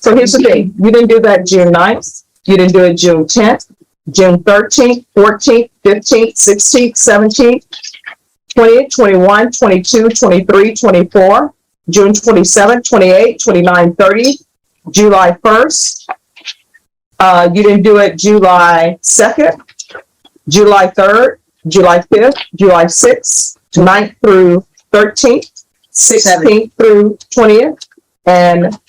So here's the thing. You didn't do that June 9th. You didn't do it June 10th, June 13th, 14th, 15th, 16th, 17th, 20th, 21, 22, 23, 24, June 27th, 28th, 29th, 30th, July 1st. You didn't do it July 2nd, July 3rd, July 5th, July 6th, 9th through 13th, 16th through 20th, and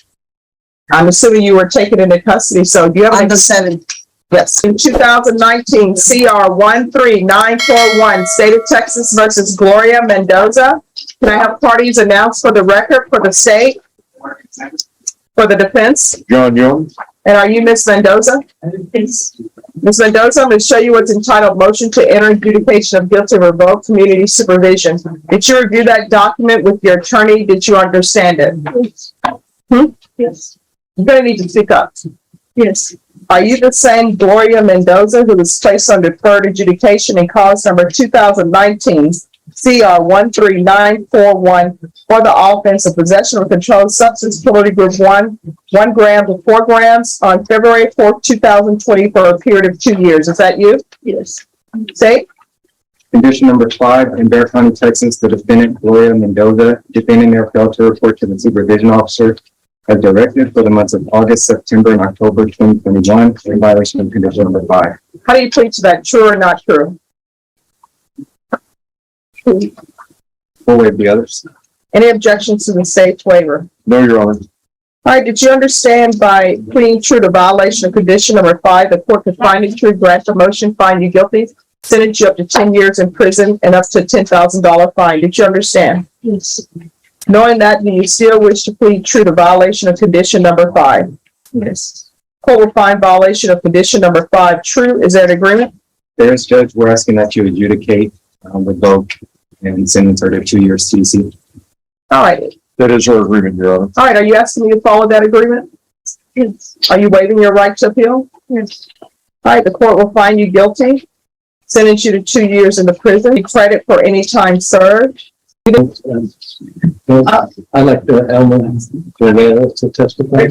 I'm assuming you were taken into custody, so do you have On the 7th. Yes. In 2019, CR 13941, State of Texas versus Gloria Mendoza. Can I have parties announced for the record for the state, for the defense? John Jones. And are you Ms. Mendoza? Ms. Mendoza, I'm going to show you what's entitled Motion to Enter Adjudication of Guilty of Revoked Community Supervision. Did you review that document with your attorney? Did you understand it? Yes. You're going to need to speak up. Yes. Are you the same Gloria Mendoza who was placed on deferred adjudication in cause number 2019 CR 13941 for the offense of possession of a controlled substance, penalty group 1 gram to 4 grams on February 4th, 2020 for a period of 2 years? Is that you? Yes. Say. Condition number 5, in Bear County, Texas, the defendant, Gloria Mendoza, defendant there failed to report to the supervision officer as directed for the months of August, September, and October 2021 in violation of condition number 5. How do you plead to that? True or not true? We'll waive the others. Any objections to the state's waiver? No, Your Honor. All right, did you understand by pleading true to violation of condition number 5, the court could find you true, grant the motion, find you guilty, sentence you up to 10 years in prison and up to a $10,000 fine? Did you understand? Yes. Knowing that, do you still wish to plead true to violation of condition number 5? Yes. Court will find violation of condition number 5 true. Is there an agreement? There's, Judge, we're asking that you adjudicate, revoke, and sentence her to 2 years TC. All right. That is our agreement, Your Honor. All right. Are you asking me to follow that agreement? Yes. Are you waiving your right to appeal? Yes. All right. The court will find you guilty, sentence you to 2 years in the prison, credit for any time served. I'd like the Elman to testify.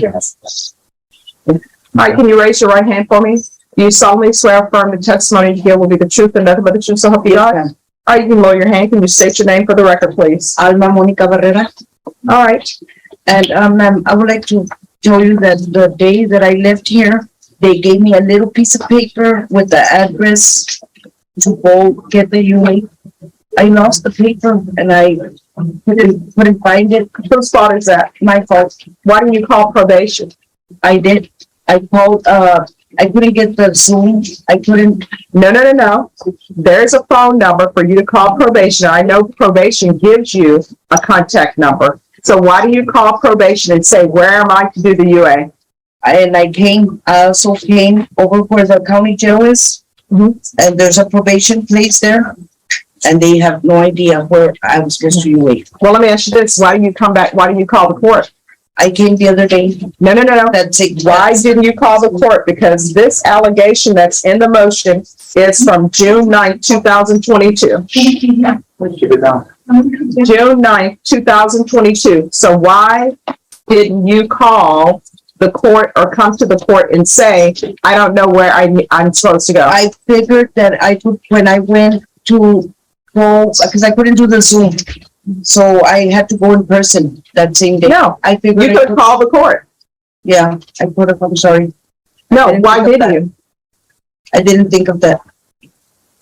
All right. Can you raise your right hand for me? Do you solemnly swear or affirm the testimony you give will be the truth and nothing but the truth, so help you God? All right. You can lower your hand. Can you state your name for the record, please? Alma Monica Barrera. All right. And ma'am, I would like to tell you that the day that I left here, they gave me a little piece of paper with the address to go get the UA. I lost the paper and I couldn't find it. Whose fault is that? My fault. Why didn't you call probation? I did. I called, I couldn't get the Zoom. I couldn't. No. There's a phone number for you to call probation. I know probation gives you a contact number. So why do you call probation and say, where am I to do the UA? And I also came over where the county jail is. And there's a probation place there. And they have no idea where I was supposed to wait. Well, let me ask you this. Why didn't you come back? Why didn't you call the court? I came the other day. No. That's it. Why didn't you call the court? Because this allegation that's in the motion is from June 9th, 2022. Keep it down. June 9th, 2022. So why didn't you call the court or come to the court and say, I don't know where I'm supposed to go? I figured that when I went to go, because I couldn't do the Zoom. So I had to go in person that same day. No, I figured you could call the court. Yeah, I could have. I'm sorry. No, why didn't you? I didn't think of that.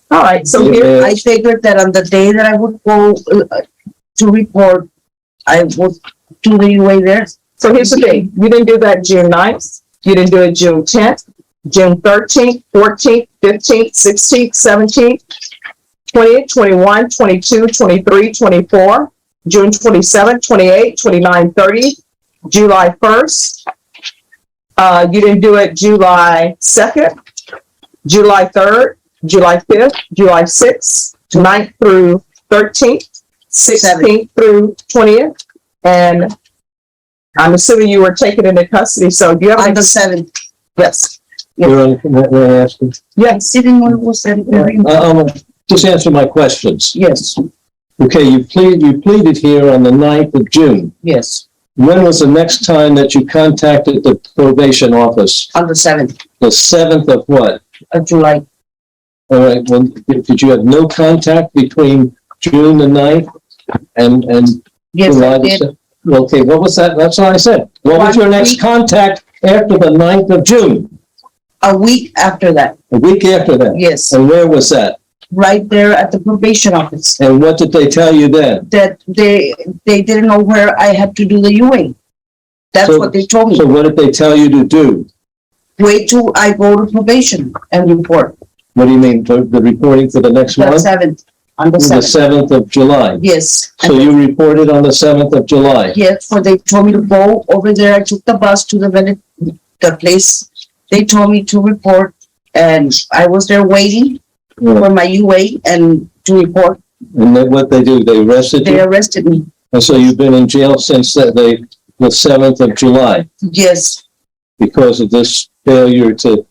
All right, so here, I figured that on the day that I would go to report, I would do the UA there. so here's the thing. You didn't do that June 9th. You didn't do it June 10th, June 13th, 14th, 15th, 16th, 17th, 20th, 21, 22, 23, 24, June 27, 28, 29, 30, July 1st. You didn't do it July 2nd, July 3rd, July 5th, July 6th, 9th through 13th, 16th through 20th. And I'm assuming you were taken into custody. So do you have On any? the 7th. Yes. Your Honor, may I ask you? Yes. Didn't want to go 7th. Just answer my questions. Yes. Okay, you pleaded here on the 9th of June. Yes. when was the next time that you contacted the probation office? On the 7th The 7th of what? of July. All right, well, did you have no contact between June the 9th and Yes, July I the did. 7th? Okay, what was that? That's what I said. What was your next contact after the 9th of June? A week after that, A week after that? yes, And where was that? right there at the probation office. And what did they tell you then? That they didn't know where I had to do the UA. That's So- what they told me. So what did they tell you to do? Wait till I go to probation and report. What do you mean, the reporting for the next The month? 7th, on the The 7th. 7th of July? Yes. So you reported on the 7th of July? Yes, for they told me to go over there. I took the bus to the place. They told me to report, and I was there waiting for my UA and to report. And then what they do, they arrested They you? arrested me. And so you've been in jail since the 7th of July Yes, because of this failure to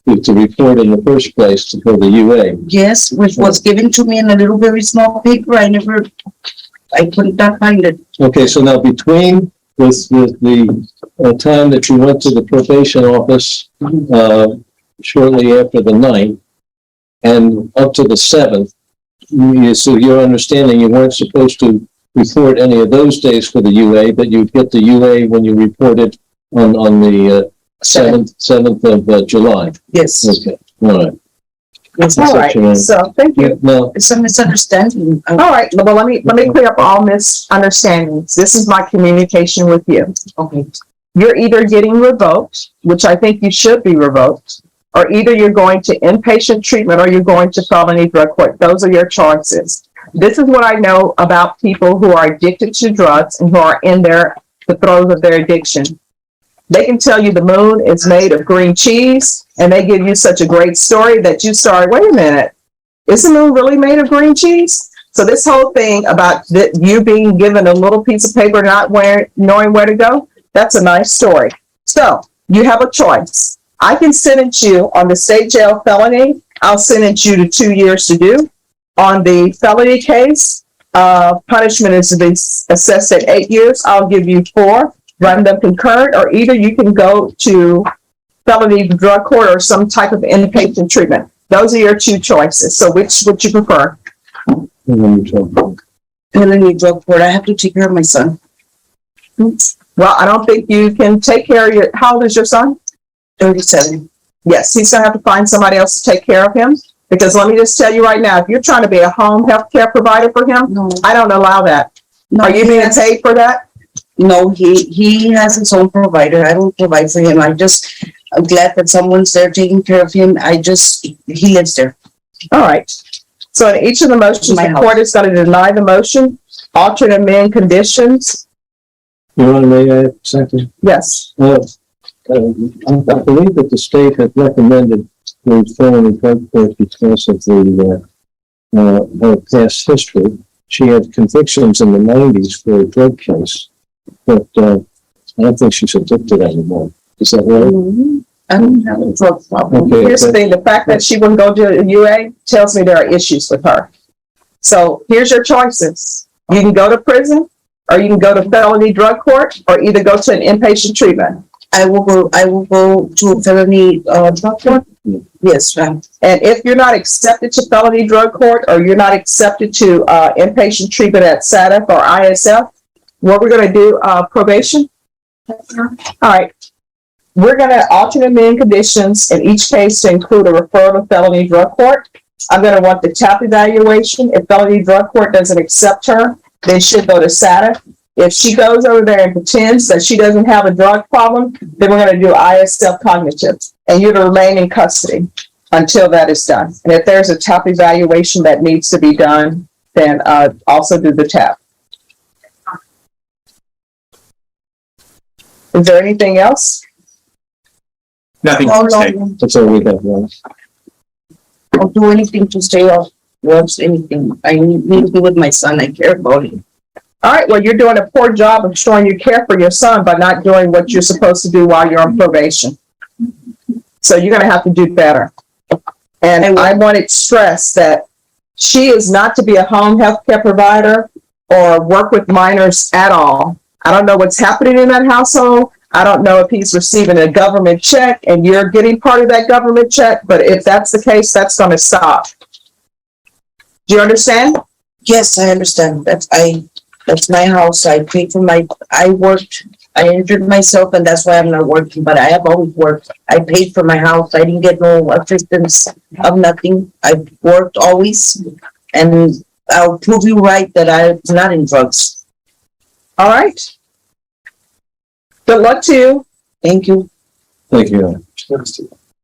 report in the first place to go to UA? yes, which was given to me in a little very small paper. I could not find it. Okay, so now between the time that you went to the probation office, shortly after the 9th and up to the 7th, so your understanding, you weren't supposed to report any of those days for the UA, but you'd get the UA when you reported on the 7th of July. Yes. Okay, all right. Yes. All right, so thank you. Now, It's a misunderstanding. All right, well, let me clear up all misunderstandings. This is my communication with you. Okay. You're either getting revoked, which I think you should be revoked, or either you're going to inpatient treatment or you're going to felony drug court. Those are your choices. This is what I know about people who are addicted to drugs and who are in the throes of their addiction. They can tell you the moon is made of green cheese, and they give you such a great story that you start, wait a minute, is the moon really made of green cheese? So this whole thing about you being given a little piece of paper, not knowing where to go, that's a nice story. So you have a choice. I can sentence you on the state jail felony. I'll sentence you to 2 years to do. On the felony case, punishment is assessed at 8 years. I'll give you 4. Run them concurrent, or either you can go to felony drug court or some type of inpatient treatment. Those are your 2 choices. So which would you prefer? Felony drug court. I have to take care of my son. Well, I don't think you can take care of how old is your son? 37. Yes, he's gonna have to find somebody else to take care of him. Because let me just tell you right now, if you're trying to be a home health care provider for him, No. I don't allow that. No, Are you he being has- paid for that? No, he has his own provider. I don't provide for him. I'm glad that someone's there taking care of him. He lives there. All right. So in each of the motions, My the house. court is gonna deny the motion, alternate amend conditions. you want to make a second? Yes. I believe that the state has recommended the felony drug court because of her past history. She had convictions in the 90s for a drug case, but I don't think she's addicted anymore. Is that right? I don't have a drug problem. Okay. Here's the thing, the fact that she wouldn't go to a UA tells me there are issues with her. So here's your choices. You can go to prison, or you can go to felony drug court, or either go to an inpatient treatment. I will go to felony drug court. Yes, ma'am. And if you're not accepted to felony drug court, or you're not accepted to inpatient treatment at SADF or ISF, what we're gonna do, probation? All right. We're gonna alternate amend conditions in each case to include a referral to felony drug court. I'm gonna want the TAP evaluation. If felony drug court doesn't accept her, then she'll go to SADF. If she goes over there and pretends that she doesn't have a drug problem, then we're gonna do ISF cognitive, and you're to remain in custody until that is done. And if there's a TAP evaluation that needs to be done, then also do the TAP. Is there anything else? Nothing How to say. long? That's all we got, Ron. I'll do anything to stay off drugs, anything. I need to be with my son. I care about him. All right, well, you're doing a poor job of showing you care for your son by not doing what you're supposed to do while you're on probation. So you're gonna have to do better. And I want to stress that she is not to be a home health care provider or work with minors at all. I don't know what's happening in that household. I don't know if he's receiving a government check and you're getting part of that government check, but if that's the case, that's gonna stop. Do you understand? Yes, I understand. That's my house. I paid for I worked, I injured myself and that's why I'm not working, but I have always worked. I paid for my house. I didn't get no assistance of nothing. I've worked always. And I'll prove you right that I'm not in drugs. All right. Good luck to you. Thank you. Thank you.